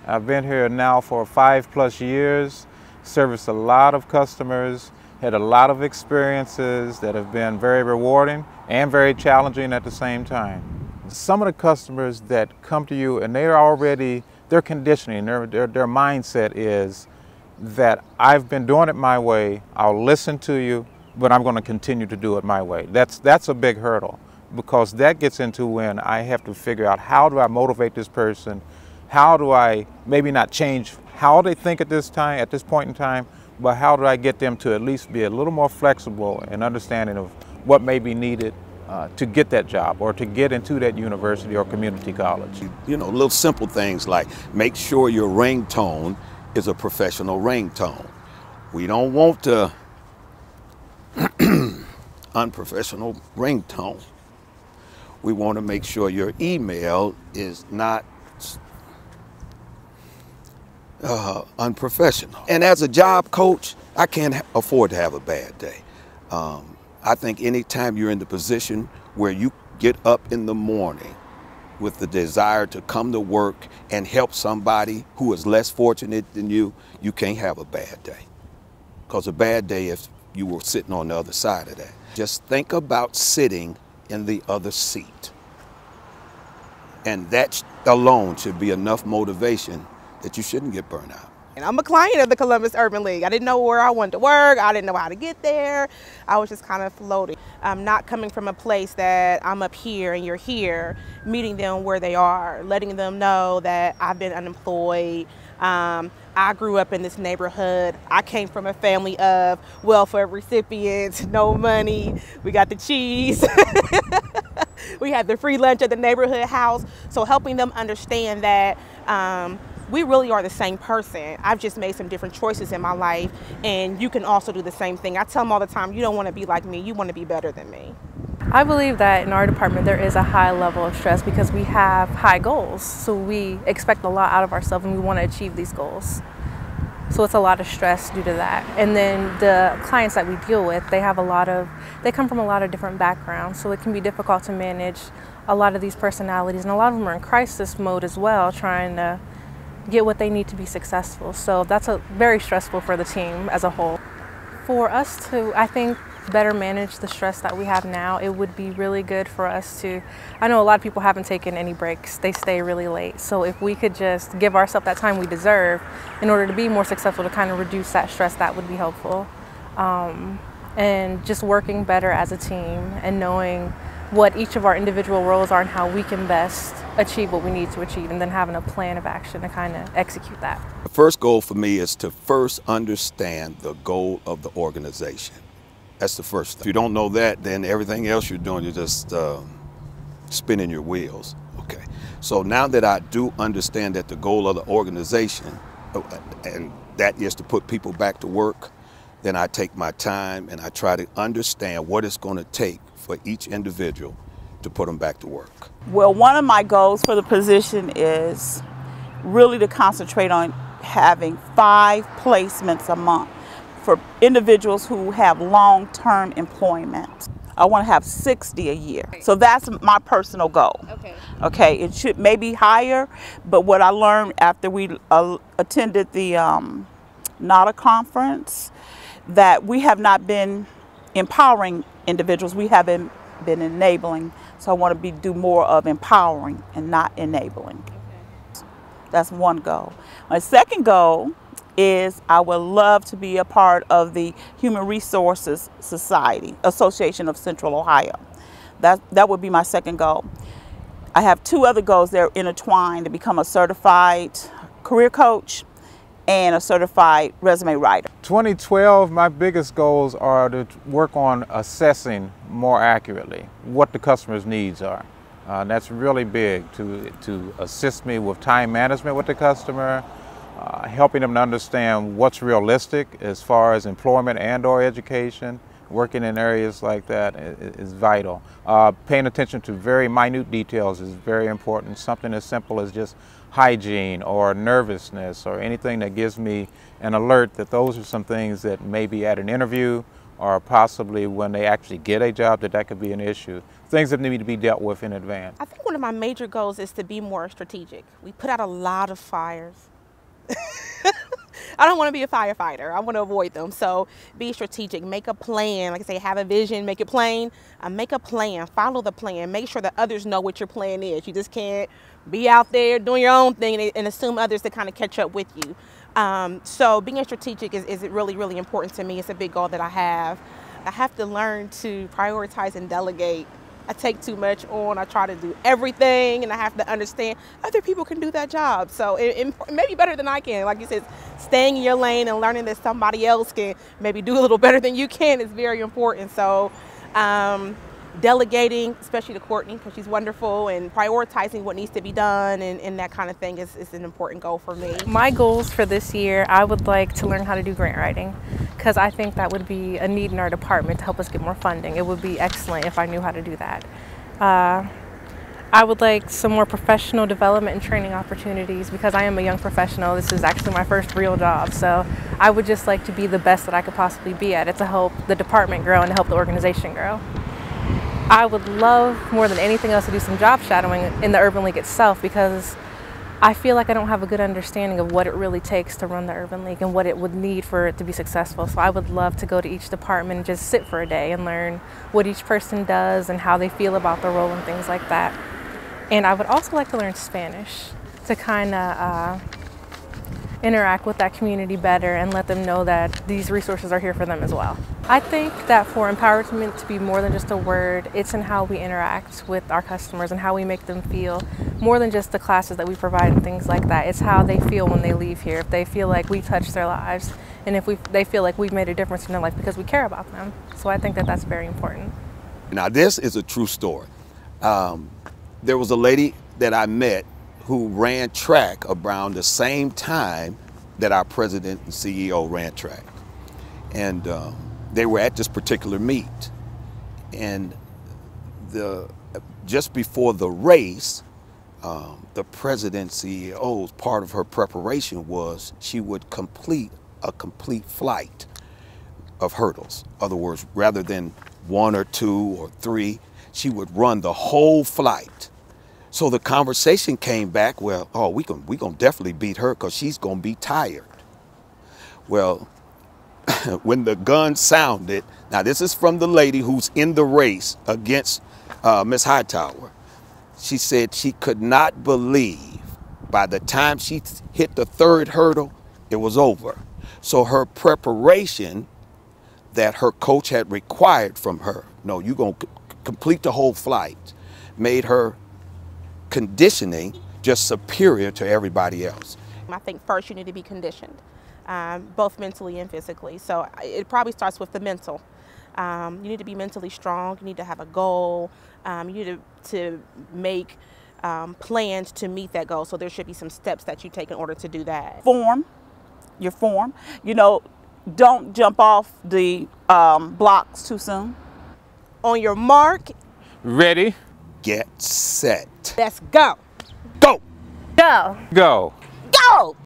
I've been here now for 5+ years, serviced a lot of customers, had a lot of experiences that have been very rewarding and very challenging at the same time. Some of the customers that come to you and their conditioning, their mindset is that I've been doing it my way, I'll listen to you, but I'm going to continue to do it my way. That's a big hurdle, because that gets into when I have to figure out, how do I motivate this person? How do I maybe not change how they think at this point in time, but how do I get them to at least be a little more flexible and understanding of what may be needed to get that job or to get into that university or community college. You know, little simple things like make sure your ringtone is a professional ringtone. We don't want the unprofessional ringtone. We want to make sure your email is not unprofessional. And as a job coach, I can't afford to have a bad day. I think anytime you're in the position where you get up in the morning with the desire to come to work and help somebody who is less fortunate than you, you can't have a bad day. Because a bad day if you were sitting on the other side of that. Just think about sitting in the other seat. And that alone should be enough motivation that you shouldn't get burned out. And I'm a client of the Columbus Urban League. I didn't know where I wanted to work. I didn't know how to get there. I was just kind of floating. I'm not coming from a place that I'm up here and you're here, meeting them where they are, letting them know that I've been unemployed. I grew up in this neighborhood. I came from a family of welfare recipients, no money. We got the cheese. We had the free lunch at the neighborhood house. So helping them understand that we really are the same person. I've just made some different choices in my life, and you can also do the same thing. I tell them all the time, you don't want to be like me, you want to be better than me. I believe that in our department there is a high level of stress because we have high goals. So we expect a lot out of ourselves and we want to achieve these goals. So it's a lot of stress due to that. And then the clients that we deal with, they come from a lot of different backgrounds. So it can be difficult to manage a lot of these personalities, and a lot of them are in crisis mode as well, trying to get what they need to be successful. So that's very stressful for the team as a whole. For us to, I think, better manage the stress that we have now, it would be really good for us to, I know a lot of people haven't taken any breaks, they stay really late. So if we could just give ourselves that time we deserve in order to be more successful, to kind of reduce that stress, that would be helpful. And just working better as a team and knowing what each of our individual roles are and how we can best achieve what we need to achieve, and then having a plan of action to kind of execute that. The first goal for me is to first understand the goal of the organization. That's the first thing. If you don't know that, then everything else you're doing, you're just spinning your wheels. Okay. So now that I do understand that the goal of the organization, and that is to put people back to work, then I take my time and I try to understand what it's going to take for each individual to put them back to work. Well, one of my goals for the position is really to concentrate on having 5 placements a month for individuals who have long-term employment. I want to have 60 a year. So that's my personal goal. Okay, it should maybe higher, but what I learned after we attended the NADA conference, that we have not been empowering individuals, we haven't been enabling. So I want to do more of empowering and not enabling. That's one goal. My second goal is I would love to be a part of the Human Resources Society, Association of Central Ohio. That would be my second goal. I have 2 other goals that are intertwined: to become a certified career coach and a certified resume writer. 2012, my biggest goals are to work on assessing more accurately what the customer's needs are. That's really big, to assist me with time management with the customer, helping them to understand what's realistic as far as employment and or education. Working in areas like that is vital. Paying attention to very minute details is very important. Something as simple as just hygiene or nervousness or anything that gives me an alert that those are some things that maybe at an interview or possibly when they actually get a job that could be an issue. Things that need to be dealt with in advance. I think one of my major goals is to be more strategic. We put out a lot of fires. I don't want to be a firefighter. I want to avoid them. So be strategic, make a plan. Like I say, have a vision, make it plain. Make a plan, follow the plan. Make sure that others know what your plan is. You just can't be out there doing your own thing and assume others to kind of catch up with you. So being strategic is really, really important to me. It's a big goal that I have. I have to learn to prioritize and delegate. I take too much on. I try to do everything, and I have to understand other people can do that job. So it may be better than I can. Like you said, staying in your lane and learning that somebody else can maybe do a little better than you can is very important. So delegating, especially to Courtney, because she's wonderful, and prioritizing what needs to be done and that kind of thing is an important goal for me. My goals for this year, I would like to learn how to do grant writing, because I think that would be a need in our department to help us get more funding. It would be excellent if I knew how to do that. I would like some more professional development and training opportunities, because I am a young professional. This is actually my first real job, so I would just like to be the best that I could possibly be at it, to help the department grow and to help the organization grow. I would love more than anything else to do some job shadowing in the Urban League itself, because I feel like I don't have a good understanding of what it really takes to run the Urban League and what it would need for it to be successful. So I would love to go to each department and just sit for a day and learn what each person does and how they feel about the role and things like that. And I would also like to learn Spanish to kind of interact with that community better and let them know that these resources are here for them as well. I think that for empowerment to be more than just a word, it's in how we interact with our customers and how we make them feel, more than just the classes that we provide and things like that. It's how they feel when they leave here, if they feel like we touched their lives, and if they feel like we've made a difference in their life because we care about them. So I think that that's very important. Now this is a true story. There was a lady that I met who ran track around the same time that our president and CEO ran track. And they were at this particular meet. And just before the race, the president CEO's part of her preparation was she would complete a complete flight of hurdles. In other words, rather than 1 or 2 or 3, she would run the whole flight. So the conversation came back, well, oh, we gonna definitely beat her because she's gonna be tired. Well, when the gun sounded, now this is from the lady who's in the race against Miss Hightower. She said she could not believe by the time she hit the 3rd hurdle, it was over. So her preparation that her coach had required from her, no, you're gonna complete the whole flight, made her conditioning just superior to everybody else. I think first you need to be conditioned, both mentally and physically. So it probably starts with the mental. You need to be mentally strong. You need to have a goal. You need to make plans to meet that goal. So there should be some steps that you take in order to do that. Form, your form. You know, don't jump off the blocks too soon. On your mark. Ready. Get set. Let's go. Go. Go. Go. Go.